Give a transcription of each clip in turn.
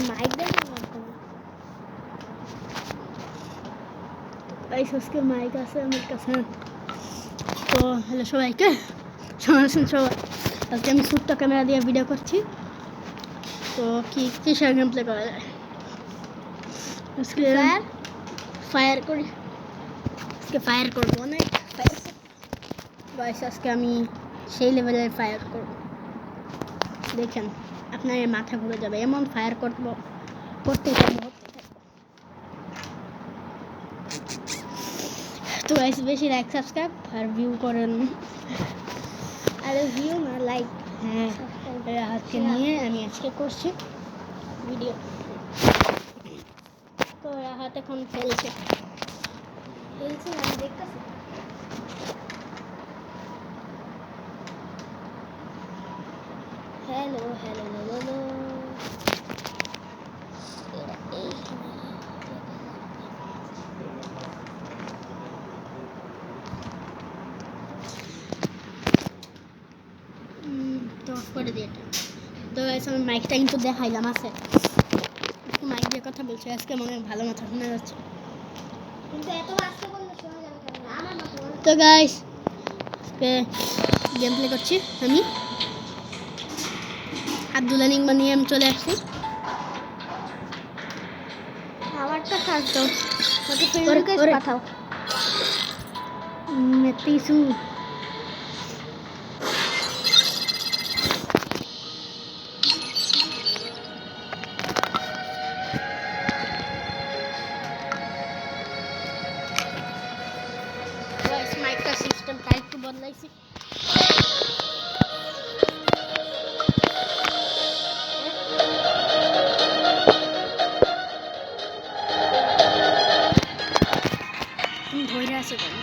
Mic দেন আজকে mic আছে আমার কাছে। তো হ্যালো সবাইকে, সবাই আজকে আমি ছোট্ট ক্যামেরা দিয়ে ভিডিও করছি। তো কিসের গেম প্লে করা যায় আজকে? ফায়ার করি, আজকে ফায়ার করবো, অনেক ফায়ার গাইস। আজকে আমি সেই লেভেলের ফায়ার করব, দেখেন আপনার মাথা ঘুরে যাবে, এমন ফায়ার করতে থাকবো। তো গাইস বেশি লাইক সাবস্ক্রাইব আর ভিউ করেন, আরে ভিউ না লাইক। হ্যাঁ, আজকে নিয়ে আমি আজকে করছি ভিডিও। তো রাহাত এখন খেলছে আমি দেখতেছি। হ্যালো হ্যালো হ্যালো তো অফ করে দিয়ে। তো গাইস আমি মাইকটা কিন্তু দেখাইলাম আছে, মাইক দিয়ে কথা বলছি আজকে, মনে হয় ভালো মাথা শোনা যাচ্ছে, কিন্তু এত আস্তে বললে শোনা যাবে কেন? আমার মতো। তো গাইস আজকে গেম প্লে করছি আমি, আব্দুল্লাহ নিংবা নিয়ে আমি চলে আসছি। আমারটা খাস দাও, ওকে ফেসবুকে পাঠাও মেতিসু। গাইস মাইকটা সিস্টেম একটু বদলাইছি। ধরে আছে কেন?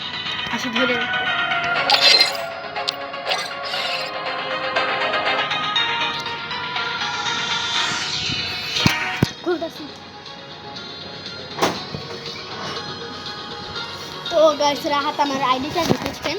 আসি ধরে রাখো। তো গাইস রাহাত আমার আইডিটা ঢুকেছেন।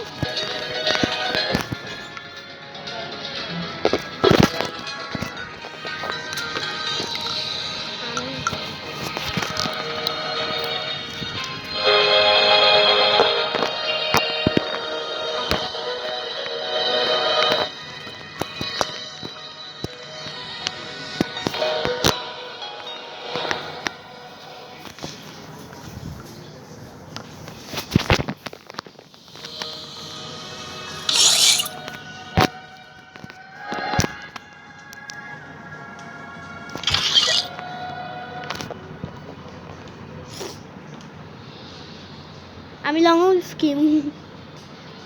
আমি লং স্কিম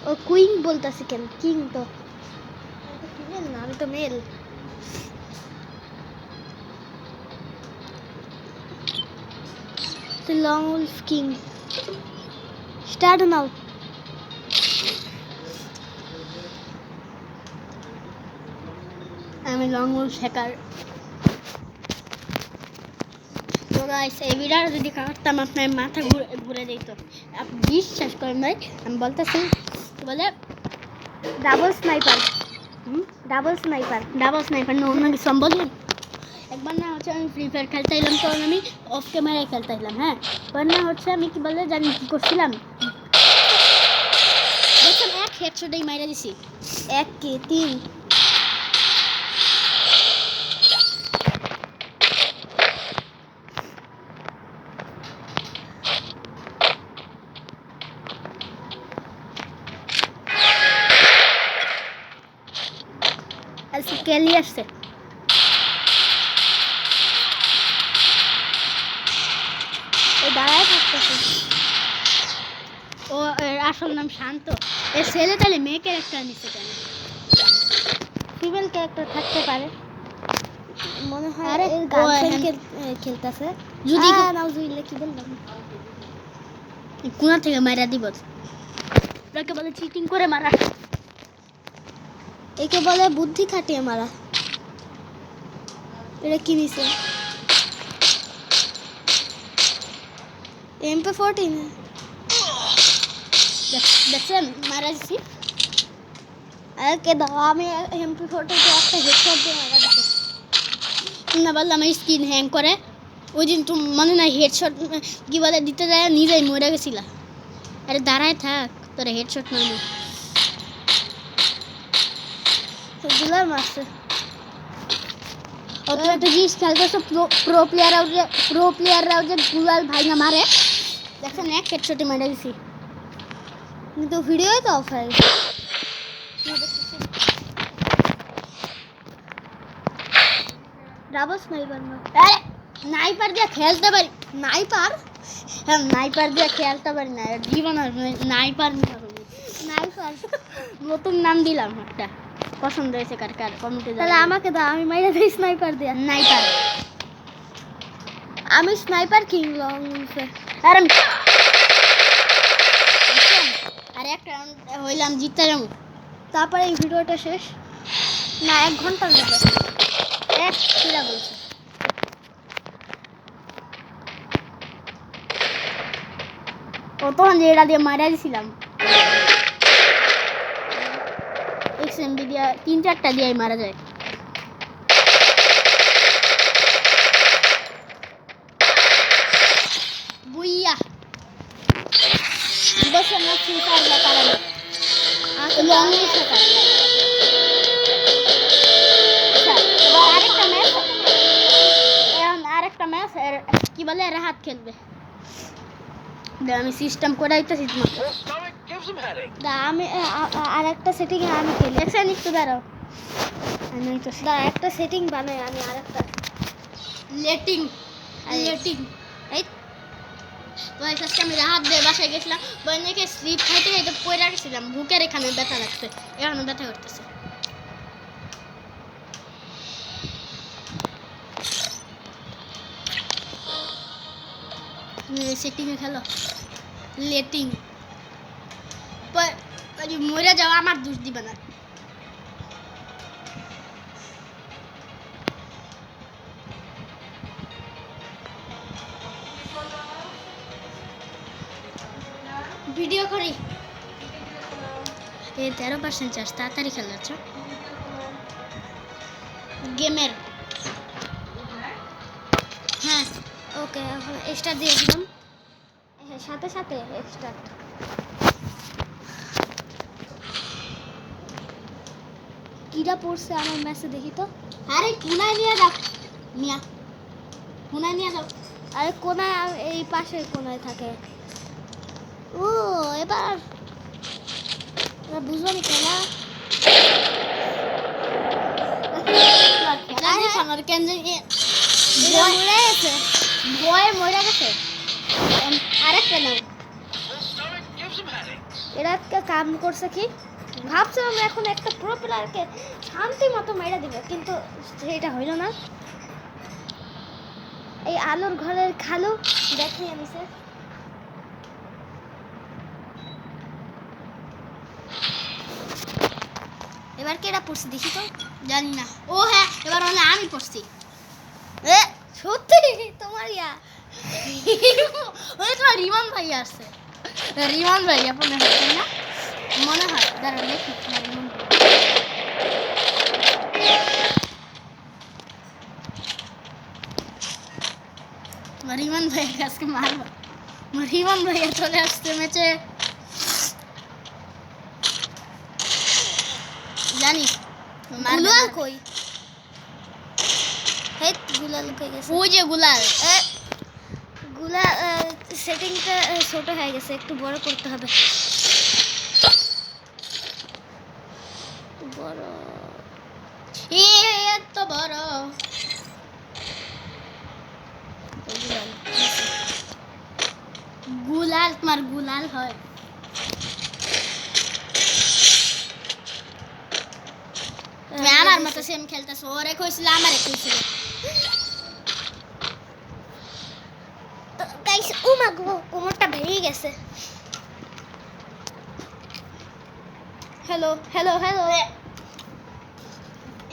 ও কুইন বলতেছি কেন? কিং তো ফিমেল না, আমি তো মেল। তো লং স্কিম স্টার্ট নাও। আমি লং শেখার। তো গাইস এই ভিডিওটা যদি কাটতাম আপনার মাথা ঘুরে যেত, আপনি বিশ্বাস করেন ভাই, আমি বলতেছি বলে ডাবল স্নাইপার না অন্য কিছু আমি বলি। একবার না হচ্ছে আমি ফ্রি ফায়ার খেলতে এলাম, তখন আমি অফ ক্যামেরায় খেলতে এলাম। হ্যাঁ, এবার না হচ্ছে আমি কি বলে জানি কি করছিলাম, দেখলাম এক হেডশটেই মাইরা দিছি, 1-3। আজকে কেলি আসছে, ও দাঁড়ায় থাকতেছে। ও এর আসল নাম শান্ত। এর ছেলে তাহলে মেয়ে ক্যারেক্টার নিচ্ছে কেন? ফিমেল ক্যারেক্টার থাকতে পারে মনে হয়। আরে গার্লফ্রেন্ড খেলতেছে যদি নাউজুবিল্লাহ, কি বললাম, কোথা থেকে মারা দিব? ওকে বলে চিটিং করে মারা, একে বলে বুদ্ধি খাটিয়ে মারা। এটা কি দিছে? MP14 দেখছেন মারা দিছি। আরে কে দাও, আমি MP14 কে একটা হেডশট দিয়ে মারা দিছি। না বললাম আমার স্ক্রিন হ্যাং করে ওই দিন তো মনে নাই হেডশট কি বলে দিতে যায় নিজেই মরে গেছিলা আরে দাঁড়ায় থাক তোরা হেডশট মারবি গুলার মারছে ও তো একটা জিনিস খেয়াল করছো প্রো প্লেয়াররাও যে গুলাল ভাই না মারে দেখছেন এক হেডশটে মেরে দিছি কিন্তু ভিডিও তো অফ হয়ে গেছে ডাবল স্নাইপার না আরে স্নাইপার দিয়ে খেলতে পারি স্নাইপার হ্যাঁ স্নাইপার দিয়ে খেলতে পারি না জীবন স্নাইপার স্নাইপার নতুন নাম দিলাম একটা পছন্দ হয়েছে কার কার কমেন্টে তাহলে আমাকে দাও আমি মাইরা দিই স্নাইপার দিয়ে স্নাইপার আমি স্নাইপার কিং লং আরে আরে একটা হইলাম জিততে যাবো তারপরে এই ভিডিওটা শেষ না 1 ঘন্টার মধ্যে এক কিরা বলছে ও তখন যে এটা দিয়ে মারা দিয়েছিলাম এক্সএমবি দিয়ে 3-4টা দিয়ে মারা যায় বুইয়া বসে না ফিল্টার বা কারণে লং থাকা আরেকটা ম্যাচ কি বলে এরা হাত খেলবে আমি সিস্টেম করে দিতেছি আমি আরেকটা সেটিং আমি খেলি একসাথে একটু দাঁড়াও আমি তো একটা সেটিং বানাই আমি আরেকটা লেটিং এই তো আজকে আমি রাহাত দিয়ে বাসায় গেছিলাম বইনাকে স্লিপ খাইতে খাইতে পড়ে রাখছিলাম বুকের এখানে ব্যথা লাগছে এখানে ব্যথা করতেছে সেটিংয়ে খেলো লেটিং মরে যাও আমার দোষ দিবে না ভিডিও করি 13% চার্জ তাড়াতাড়ি খেলাচ্ছ গেমের হ্যাঁ ওকে এখন স্টার্ট দিয়ে দিলাম হ্যাঁ সাথে সাথে স্টার্ট কিরা পড়ছে আমার মেসে দেখি তো আরে কোনায় নিয়ে যাও মিয়া কোনায় নিয়ে যাও আরে কোনায় এই পাশে কোনায় থাকে ও এবার বুঝলাম খেলা আমার কেন ভয়ে মরে গেছে আরেকটা নাও এরা কাম করছে কি ভাবছিলাম এখন একটা প্রো প্লেয়ারকে শান্তি মতো মেরে দিবে কিন্তু সেটা হইল না এই আলোর ঘরের খালু দেখিয়ে নিছে এবার কেডা পড়ছে দেখি তো জানি না ও হ্যাঁ এবার হলে আমি পড়ছি এ সত্যি তোমার ইয়া ওই তো রিমান ভাই আসছে রিমান ভাই আপনি হচ্ছে না মনে হয় দাঁড়ান দেখি রিমান ভাই আজকে মারবো রিমান ভাই চলে আসছে ম্যাচে জানি গুলাল কই হে গুলাল কই গেছে ওই যে গুলাল সেটিংটা ছোট হয়ে গেছে একটু বড় করতে হবে বড় এত বড় গুলাল তোমার গুলাল হয় আমার মতো সেম খেলতেছ ওরে কইছিল আমারে কইছিল গাইস ও মা গো কোমরটা ভেঙে গেছে হ্যালো হ্যালো হ্যালো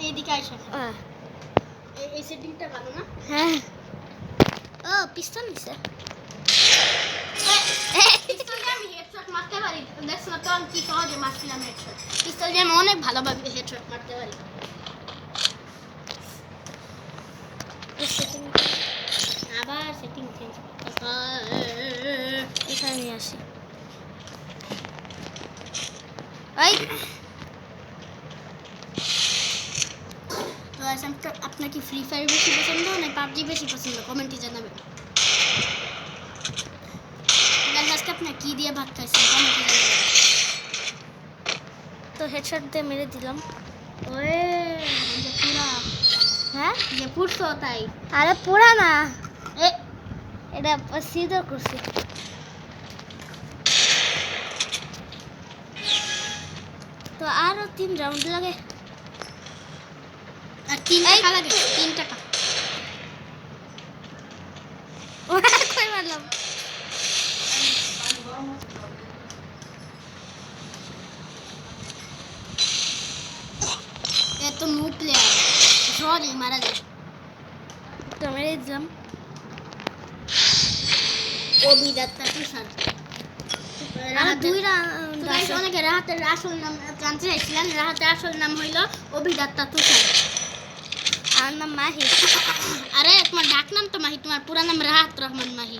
এইদিকে আইসো এই সেটিংটা ভালো না হ্যাঁ ও পিস্তল নিছে পিস্তল দিয়ে আমি হেডশট মারতে পারি দেখছ না তো আমি কি সহজে মারছিলাম হেডশট পিস্তল দিয়ে আমি অনেক ভালোভাবে হেডশট মারতে পারি সেটিং আবার সেটিং চেঞ্জ এখানে নিয়ে আসি। এই তো আপনার কি ফ্রি ফায়ার বেশি পছন্দ না পাবজি বেশি পছন্দ কমেন্টে জানাবেন। আজকে আপনার কি দিয়ে ভাত খাইছেন কমেন্টে জানাবেন। তো হেডশট দিয়ে মেরে দিলাম। ওয়ে যে পুরা হ্যাঁ যে পুরছো তাই। আরে পুরা না, এ এটা সিধা করছি। তো আরো 3 রাউন্ড লাগে। আর 3 টাকা লাগে 3 টাকা। কই মারলাম? এত নো প্লেয়ার সরি মারা যায়। তো মেরে দিলাম। অভিদাত্তা তুষার আর 2 রাউন্ড গাইস অনেকে রাহাতের আসল নাম জানতে চাইছিলেন। রাহাতের আসল নাম হইল অভিদাত্তা তুষার। আমার নাম মাহি। আরে তোমার ডাক নাম তো মাহি, তোমার পুরা নাম রাহাত রহমান মাহি।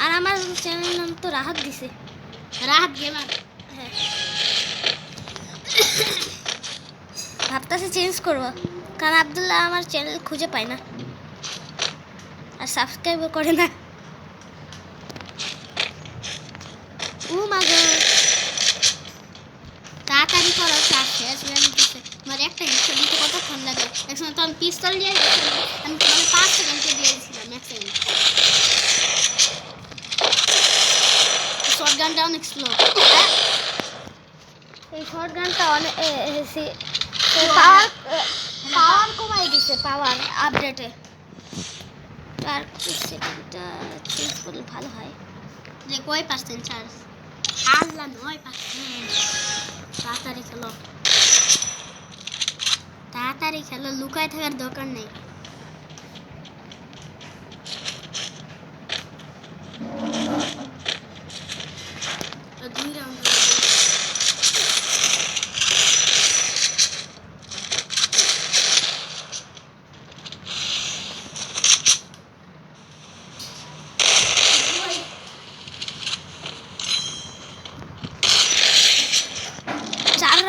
আর আমার চ্যানেল নাম তো রাহাত দিছে। রাহাত গেমার। হ্যাঁ ভাবতেছি চেঞ্জ করব, কারণ আব্দুল্লাহ আমার চ্যানেল খুঁজে পায় না আর সাবস্ক্রাইবও করে না। ও মা গো, তাড়াতাড়ি করো চাপ শেষ হয়ে যেতেছে। আমার একটা হিস্সা দিতে কতক্ষণ লাগে? একসময় তখন পিস্তল দিয়ে আমি তোমাকে 5 সেকেন্ডে দিয়েছিলাম, 1 সেকেন্ড। শর্ট গানটা অনেক স্লো। এই শর্ট গানটা অনেক পাওয়ার কমাই দিছে, পাওয়ার আপডেটে। আর সেটিংটা চেঞ্জ করলে ভালো হয়। যে কয় পার্সেন্ট চার্জ? আল্লাহ 9%। তাড়াতাড়ি খেলো, তাড়াতাড়ি খেলো, লুকায় থাকার দরকার নেই। তো 2 রাউন্ড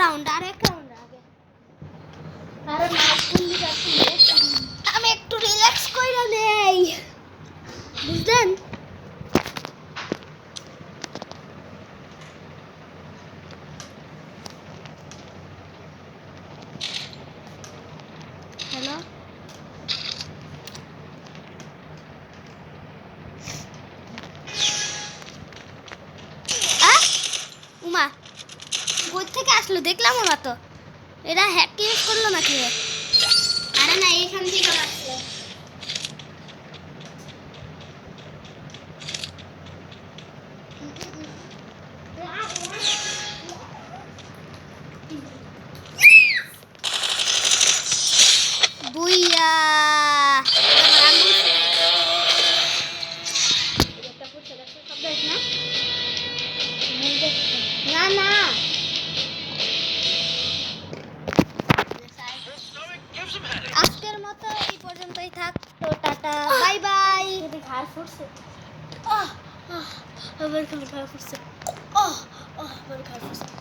রাউন্ড আর 1 রাউন্ড আগে। কারণ আমি একটু রিল্যাক্স কইরা নেই, বুঝলেন? হ্যালো উমা, কই থেকে আসলো দেখলাম না তো। এরা হ্যাক ইউজ করলো নাকি? আরে না, এখান থেকে আসছে। বুইয়া না না আজকের মতো এই পর্যন্তই থাক। তো টাটা, বাই বাই। ঘাড় ফুটছে। আমার খালি ঘাড় ফুটছে। আমার ঘাড় ফুটছে।